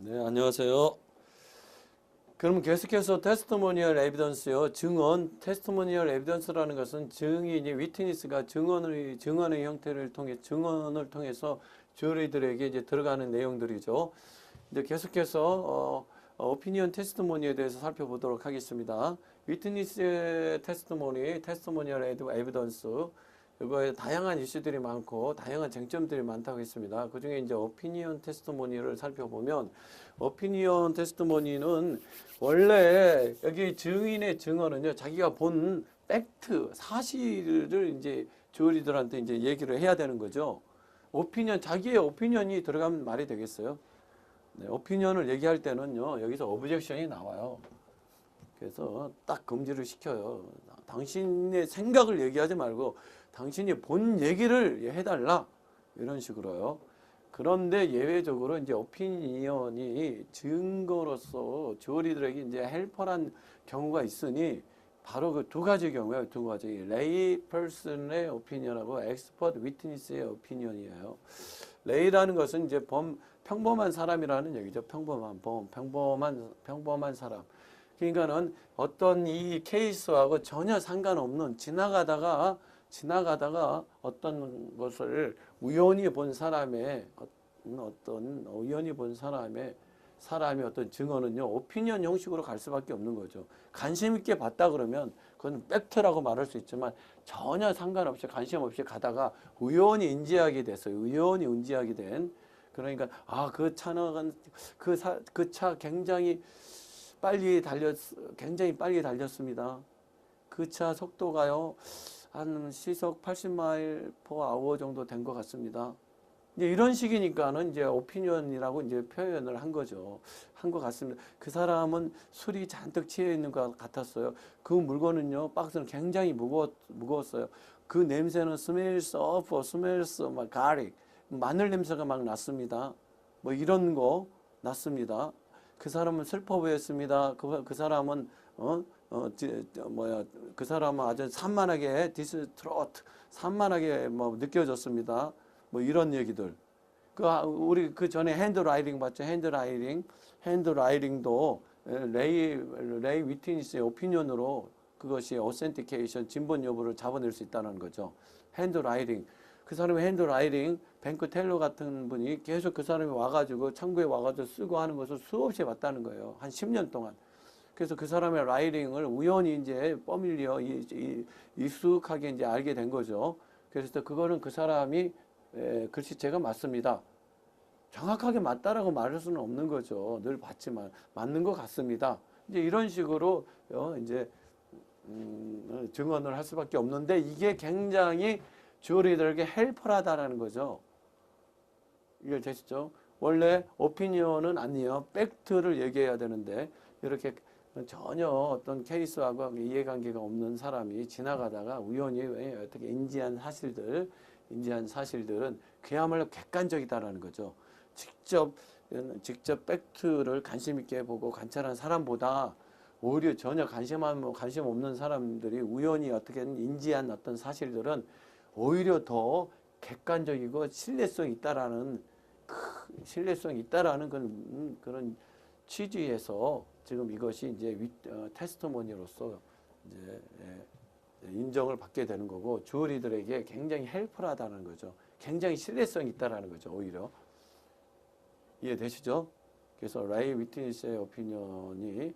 네, 안녕하세요. 그럼 계속해서 테스티모니얼 에비던스요. 증언, 테스티모니얼 에비던스라는 것은 증인이 위트니스가 증언의 형태를 통해 증언을 통해서 주어리들에게 이제 들어가는 내용들이죠. 이제 계속해서 오피니언 테스티모니에 대해서 살펴보도록 하겠습니다. 위트니스의 테스티모니얼 에비던스 이거에 다양한 이슈들이 많고 다양한 쟁점들이 많다고 했습니다. 그 중에 이제 오피니언 테스티모니를 살펴보면 오피니언 테스티모니는 원래 여기 증인의 증언은요, 자기가 본 팩트, 사실을 이제 주어리들한테 이제 얘기를 해야 되는 거죠. 자기의 오피니언이 들어가면 말이 되겠어요? 네, 오피니언을 얘기할 때는요, 여기서 오브젝션이 나와요. 그래서 딱 금지를 시켜요. 당신의 생각을 얘기하지 말고 당신이 본 얘기를 해달라. 이런 식으로요. 그런데 예외적으로 이제 오피니언이 증거로서 주어리들에게 이제 헬퍼란 경우가 있으니 바로 그 두 가지 경우예요. 두 가지. 레이 퍼슨의 오피니언하고 엑스퍼트 위트니스의 오피니언이에요. 레이라는 것은 이제 평범한 사람이라는 얘기죠. 평범한 사람. 그러니까는 어떤 이 케이스하고 전혀 상관없는 지나가다가 어떤 것을 우연히 본 사람의 사람이 어떤 증언은요, 오피니언 형식으로 갈 수밖에 없는 거죠. 관심 있게 봤다 그러면 그건 팩트라고 말할 수 있지만 전혀 상관없이 관심 없이 가다가 우연히 인지하게 됐어요. 우연히 인지하게 된. 그러니까 그 차는 그 차 굉장히 빨리 달렸습니다. 그 차 속도가요, 한 시속 80마일 per hour 정도 된 것 같습니다. 이제 이런 식이니까는 이제 오피니언이라고 이제 표현을 한 거죠. 한 것 같습니다. 그 사람은 술이 잔뜩 취해 있는 것 같았어요. 그 물건은요, 박스는 굉장히 무거웠어요. 그 냄새는 smells 막 garlic, 마늘 냄새가 막 났습니다. 뭐 이런 거 났습니다. 그 사람은 슬퍼 보였습니다. 그 사람은 그 사람은 아주 산만하게 산만하게 뭐 느껴졌습니다. 뭐 이런 얘기들. 우리 그 전에 핸드라이팅 봤죠? 핸드라이팅도 레이 위트니스의 오피니언으로 그것이 오센티케이션 진본 여부를 잡아낼 수 있다는 거죠. 핸드라이팅. 그 사람의 핸드라이팅, 뱅크 텔러 같은 분이 계속 그 사람이 와가지고 창구에 와가지고 쓰고 하는 것을 수없이 봤다는 거예요. 한 10년 동안. 그래서 그 사람의 라이팅을 우연히 이제 퍼밀리어 익숙하게 이제 알게 된 거죠. 그래서 그거는 그 사람이 글씨체가 맞습니다. 정확하게 맞다라고 말할 수는 없는 거죠. 늘 봤지만 맞는 것 같습니다. 이제 이런 식으로 이제 증언을 할 수밖에 없는데 이게 굉장히 주어리들에게 헬퍼하다라는 거죠. 이해 되시죠? 원래 오피니언은 아니에요. 팩트를 얘기해야 되는데 이렇게 전혀 어떤 케이스하고 이해관계가 없는 사람이 지나가다가 우연히 어떻게 인지한 사실들은 그야말로 객관적이다라는 거죠. 직접 팩트를 관심 있게 보고 관찰한 사람보다 오히려 전혀 관심 없는 사람들이 우연히 어떻게 인지한 어떤 사실들은 오히려 더 객관적이고 신뢰성이 있다라는 그런 취지에서 지금 이것이 이제 테스트모니로서 이제 인정을 받게 되는 거고 주어리들에게 굉장히 헬프하다는 거죠. 굉장히 신뢰성이 있다라는 거죠. 오히려 이해되시죠? 그래서 레이 위트니스의 오피니언이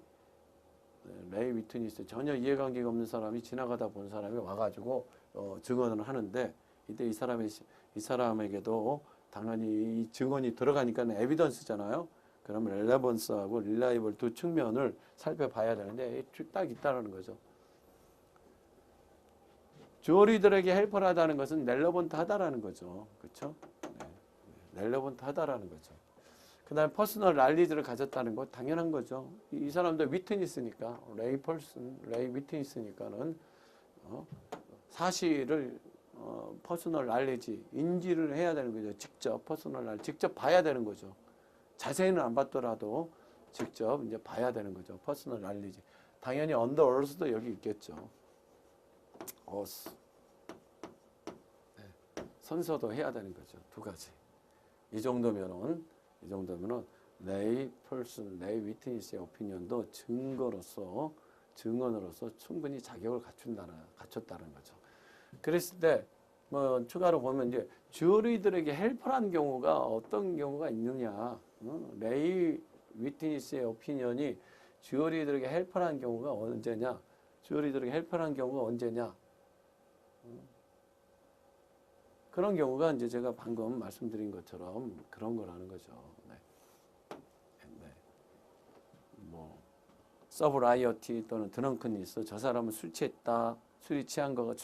레이 위트니스 전혀 이해관계가 없는 사람이 지나가다 본 사람이 와가지고 증언을 하는데 이때 이 사람에게도 당연히 이 증언이 들어가니까 에비던스잖아요. 그러면 렐레번스하고 릴라이벌 두 측면을 살펴봐야 되는데 딱 있다는 거죠. 주어리들에게 헬퍼를 하다는 것은 렐레번트 하다라는 거죠. 그렇죠? 네. 렐레번트 하다라는 거죠. 그 다음에 퍼스널 날리지를 가졌다는 거 당연한 거죠. 이 사람도 위트니스니까 레이 위트니스니까는 사실을 퍼스널 날리지 인지를 해야 되는 거죠. 직접 봐야 되는 거죠. 자세히는 안 봤더라도 직접 이제 봐야 되는 거죠. 퍼스널 날리지. 당연히 언더 얼스도 여기 있겠죠. 어스. 네. 선서도 해야 되는 거죠. 두 가지. 이 정도면은 레이 펄슨, 레이 위트니스의 오피니언도 증언으로서 충분히 자격을 갖췄다는 거죠. 그랬을 때 뭐 추가로 보면 이제 주어리들에게 헬퍼라는 경우가 어떤 경우가 있느냐? 레이 위트니스의 오피니언이 주어리들에게 헬퍼라는 경우가 언제냐? 주어리들에게 헬퍼라는 경우가 언제냐? 그런 경우가 이제 제가 방금 말씀드린 것처럼 그런 거라는 거죠. 네. 네. 뭐 서브라이어티 또는 드렁큰니스, 저 사람은 술 취했다, 술이 취한 거가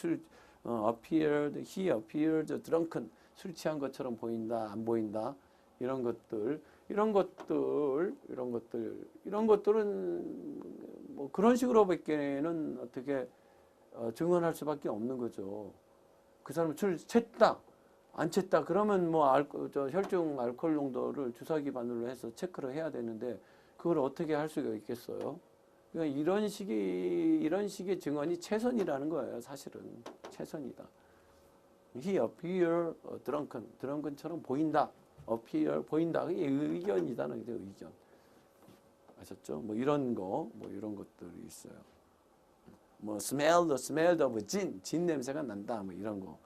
he appeared drunken, 술 취한 것처럼 보인다, 안 보인다, 이런 것들은 뭐 그런 식으로밖에는 어떻게 증언할 수밖에 없는 거죠. 그 사람은 술 챘다, 안 챘다, 그러면 뭐 혈중 알코올 농도를 주사기 반으로 해서 체크를 해야 되는데 그걸 어떻게 할 수가 있겠어요? 그러니까 이런 식의 증언이 최선이라는 거예요. 사실은 최선이다. He appear drunken처럼 보인다. appear 보인다. 그게 의견이다는 게 의견. 아셨죠? 뭐 이런 것들이 있어요. 뭐 smell of 진 냄새가 난다. 뭐 이런 거.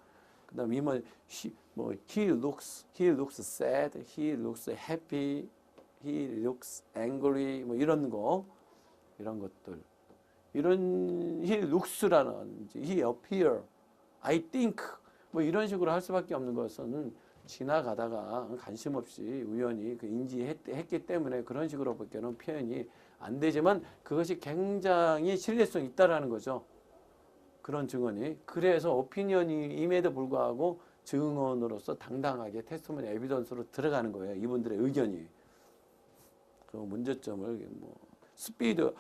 그다음에 he looks sad, he looks happy, he looks angry. 뭐 이런 것들. 이런 he looks라는 he appear, I think 뭐 이런 식으로 할 수밖에 없는 것은 지나가다가 관심 없이 우연히 인지했기 때문에 그런 식으로밖에는 표현이 안 되지만 그것이 굉장히 신뢰성이 있다라는 거죠. 그런 증언이. 그래서 오피니언임에도 불구하고 증언으로서 당당하게 테스트모니 에비던스로 들어가는 거예요. 이분들의 의견이. 그 문제점을 스피드,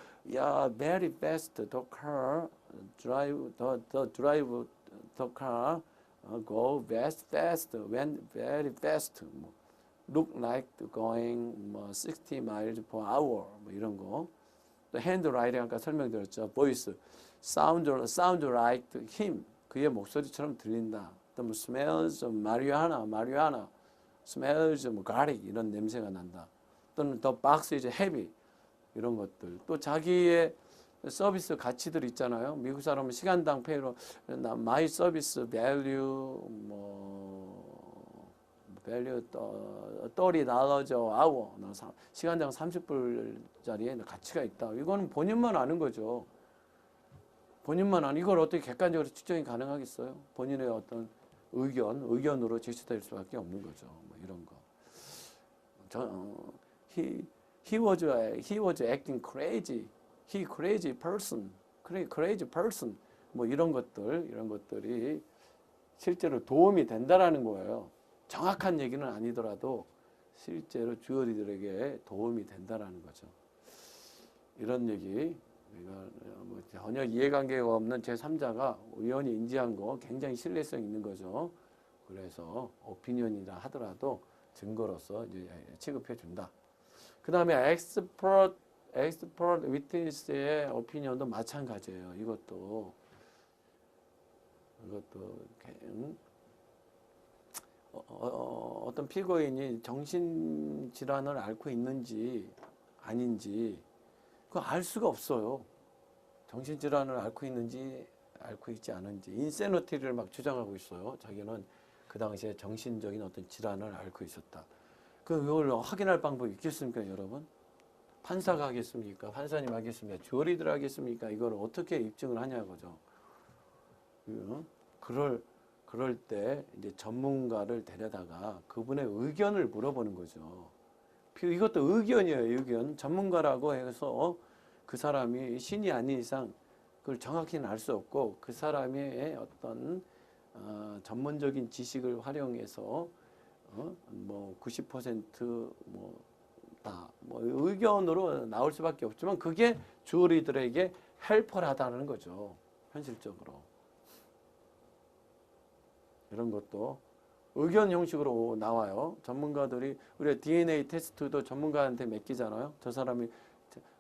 very fast the car drive the car go fast when very fast look like going 60 miles per hour 뭐 이런 거. 또 hand writing 아까 설명드렸죠. voice sound like him 그의 목소리처럼 들린다. 또 뭐 smells of marijuana smells of garlic 이런 냄새가 난다. 또는 the box is heavy 이런 것들. 또 자기의 서비스 가치들 있잖아요. 미국 사람은 시간당 페이로 my service value value $30 hour 시간당 30불짜리의 가치가 있다. 이거는 본인만 아는 거죠. 이걸 어떻게 객관적으로 측정이 가능하겠어요? 본인의 어떤 의견으로 제시될 수밖에 없는 거죠. 뭐 이런 거. He was acting crazy. He crazy person. 뭐 이런 것들이 실제로 도움이 된다라는 거예요. 정확한 얘기는 아니더라도 실제로 주어리들에게 도움이 된다라는 거죠. 이런 얘기 뭐 전혀 이해관계가 없는 제3자가 우연히 인지한 거 굉장히 신뢰성 있는 거죠. 그래서 오피니언이라 하더라도 증거로서 이제 취급해 준다. 그 다음에 expert witness의 오피니언도 마찬가지예요. 이것도 어떤 피고인이 정신질환을 앓고 있는지 아닌지 그거 알 수가 없어요. 정신질환을 앓고 있는지 앓고 있지 않은지 인세너티를 막 주장하고 있어요. 자기는 그 당시에 정신적인 어떤 질환을 앓고 있었다. 그걸 확인할 방법이 있겠습니까, 여러분? 판사가 하겠습니까? 판사님 하겠습니까? 주어리들 하겠습니까? 이걸 어떻게 입증을 하냐고죠. 그럴 때 이제 전문가를 데려다가 그분의 의견을 물어보는 거죠. 이것도 의견이에요, 의견. 전문가라고 해서 그 사람이 신이 아닌 이상 그걸 정확히는 알 수 없고 그 사람의 어떤 전문적인 지식을 활용해서 뭐 90% 의견으로 나올 수밖에 없지만 그게 주어리들에게 헬퍼하다는 거죠. 현실적으로. 이런 것도 의견 형식으로 나와요. 전문가들이 우리가 DNA 테스트도 전문가한테 맡기잖아요. 저 사람이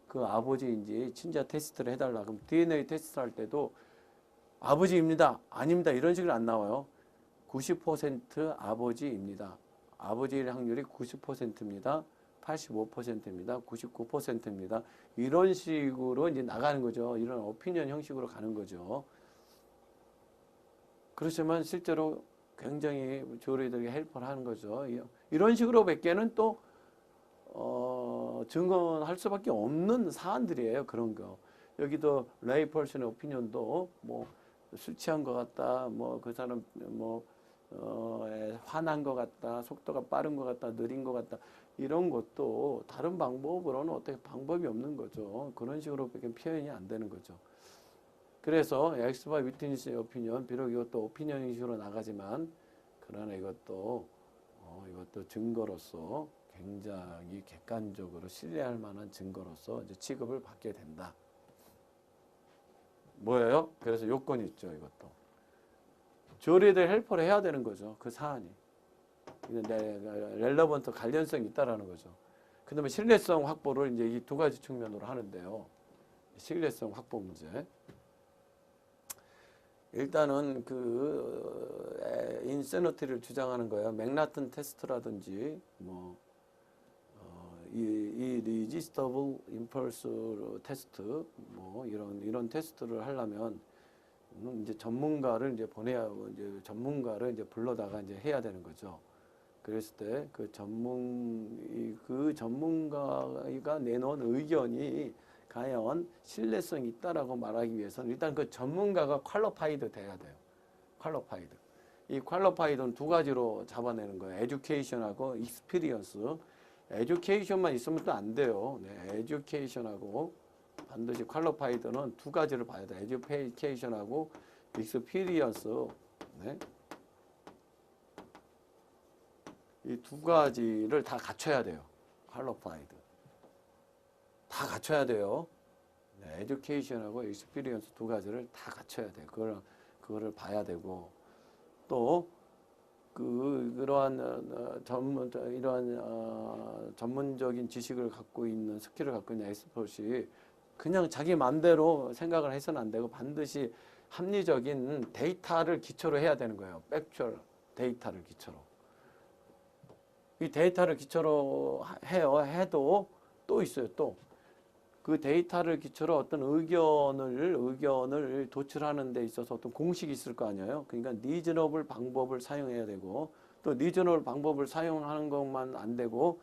그 아버지인지 친자 테스트를 해달라. 그럼 DNA 테스트 할 때도 아버지입니다. 아닙니다. 이런 식으로 안 나와요. 90% 아버지입니다. 아버지일 확률이 90%입니다. 85%입니다. 99%입니다. 이런 식으로 이제 나가는 거죠. 이런 오피니언 형식으로 가는 거죠. 그렇지만 실제로 굉장히 조리들에게 헬퍼를 하는 거죠. 이런 식으로 몇 개는 또 증언할 수밖에 없는 사안들이에요. 그런 거. 여기도 레이 펄슨의 오피니언도 뭐 술 취한 것 같다, 뭐 그 사람 뭐 화난 것 같다, 속도가 빠른 것 같다, 느린 것 같다, 이런 것도 다른 방법으로는 어떻게 방법이 없는 거죠. 그런 식으로밖에 표현이 안 되는 거죠. 그래서 엑스퍼트 위트니스의 오피니언, 비록 이것도 오피니언 식으로 나가지만 그러나 이것도 증거로서 굉장히 객관적으로 신뢰할 만한 증거로서 이제 취급을 받게 된다. 뭐예요? 그래서 요건이 있죠. 이것도 조리들 헬퍼를 해야 되는 거죠. 그 사안이 렐러번트 관련성이 있다라는 거죠. 그다음에 신뢰성 확보를 이제 이 두 가지 측면으로 하는데요. 신뢰성 확보 문제. 일단은 그 인세너티를 주장하는 거예요. 맥나튼 테스트라든지 뭐 이 리지스터블 임펄스 테스트 뭐 이런 테스트를 하려면 이제 전문가를 이제 보내야 이제 전문가를 이제 불러다가 이제 해야 되는 거죠. 그랬을 때 그 전문가가 내놓은 의견이 과연 신뢰성이 있다라고 말하기 위해서는 일단 그 전문가가 퀄리파이드 돼야 돼요. 퀄리파이드. 이 퀄리파이드는 두 가지로 잡아내는 거예요. 에듀케이션하고 익스피리언스. 에듀케이션만 있으면 또 안 돼요. 네, 에듀케이션하고 반드시 퀄리파이드는 두 가지를 봐야 돼요. 에듀케이션하고 익스피리언스. 네. 이 두 가지를 다 갖춰야 돼요. 퀄리파이드. 다 갖춰야 돼요. 네, 에듀케이션하고 익스피리언스 두 가지를 다 갖춰야 돼요. 그거를 봐야 되고 또 이러한 전문적인 지식을 갖고 있는 스킬을 갖고 있는 엑스퍼트이 그냥 자기 마음대로 생각을 해서는 안 되고 반드시 합리적인 데이터를 기초로 해야 되는 거예요. 팩추얼 데이터를 기초로. 이 데이터를 기초로 해도 또 있어요. 또 그 데이터를 기초로 어떤 의견을 도출하는 데 있어서 어떤 공식이 있을 거 아니에요. 그러니까 리즈너블 방법을 사용해야 되고 또 리즈너블 방법을 사용하는 것만 안 되고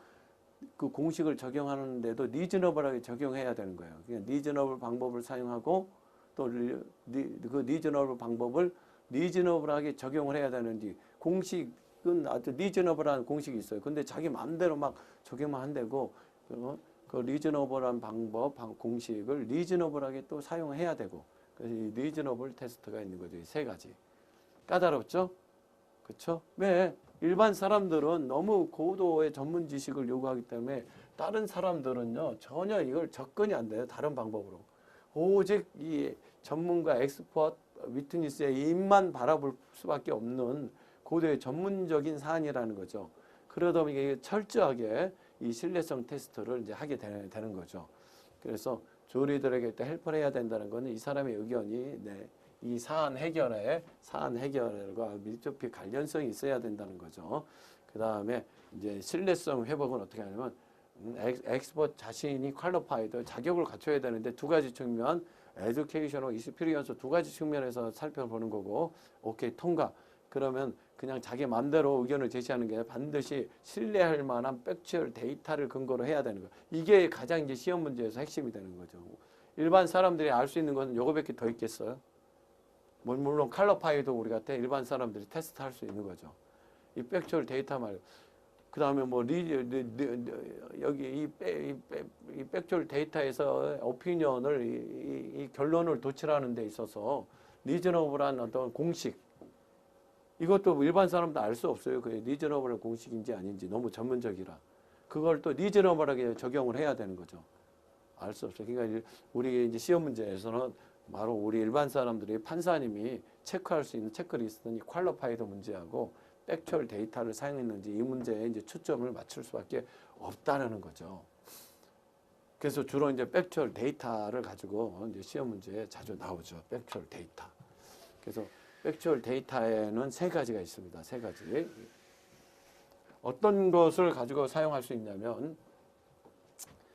그 공식을 적용하는데도 리즈너블하게 적용해야 되는 거예요. 그러니까 리즈너블 방법을 사용하고 또 그 리즈너블 방법을 리즈너블하게 적용을 해야 되는지 공식은 아주 리즈너블한 공식이 있어요. 근데 자기 마음대로 막 적용만 한다고 그 리즈너블한 방법, 공식을 리즈너블하게 또 사용해야 되고 그래서 이 리즈너블 테스트가 있는 거죠. 이 세 가지. 까다롭죠? 그렇죠? 왜? 일반 사람들은 너무 고도의 전문 지식을 요구하기 때문에 다른 사람들은요 전혀 이걸 접근이 안 돼요. 다른 방법으로. 오직 이 전문가 엑스퍼트 위트니스의 입만 바라볼 수밖에 없는 고도의 전문적인 사안이라는 거죠. 그러다 보니까 이게 철저하게 이 신뢰성 테스트를 이제 하게 되는 거죠. 그래서 조리들에게 일단 헬퍼를 해야 된다는 것은 이 사람의 의견이 이 사안 해결과 밀접히 관련성이 있어야 된다는 거죠. 그 다음에 이제 신뢰성 회복은 어떻게 하냐면 엑스퍼트 자신이 퀄리파이드 자격을 갖춰야 되는데 두 가지 측면, 에듀케이션과 익스피리언스 두 가지 측면에서 살펴보는 거고, 오케이 통과. 그러면 그냥 자기 마음대로 의견을 제시하는 게 아니라 반드시 신뢰할 만한 팩추얼 데이터를 근거로 해야 되는 거예요. 이게 가장 이제 시험 문제에서 핵심이 되는 거죠. 일반 사람들이 알 수 있는 것은 요거밖에 더 있겠어요? 물론 컬러파이도 우리 같아 일반 사람들이 테스트할 수 있는 거죠. 이 팩추얼 데이터 말고 그 다음에 뭐 여기 이 팩추얼 데이터에서 오피니언을 이 결론을 도출하는 데 있어서 리저너블한 어떤 공식 이것도 일반 사람도 알 수 없어요. 그게 리저너블한 공식인지 아닌지 너무 전문적이라 그걸 또 리저너블하게 적용을 해야 되는 거죠. 알 수 없어요. 그러니까 우리 이제 시험 문제에서는 바로 우리 일반 사람들이 판사님이 체크할 수 있는 체크리스트는 이 퀄리파이드 문제하고 팩추얼 데이터를 사용했는지 이 문제에 이제 초점을 맞출 수밖에 없다는 거죠. 그래서 주로 이제 팩추얼 데이터를 가지고 이제 시험 문제에 자주 나오죠. 팩추얼 데이터. 그래서 팩추얼 데이터에는 세 가지가 있습니다. 세 가지. 어떤 것을 가지고 사용할 수 있냐면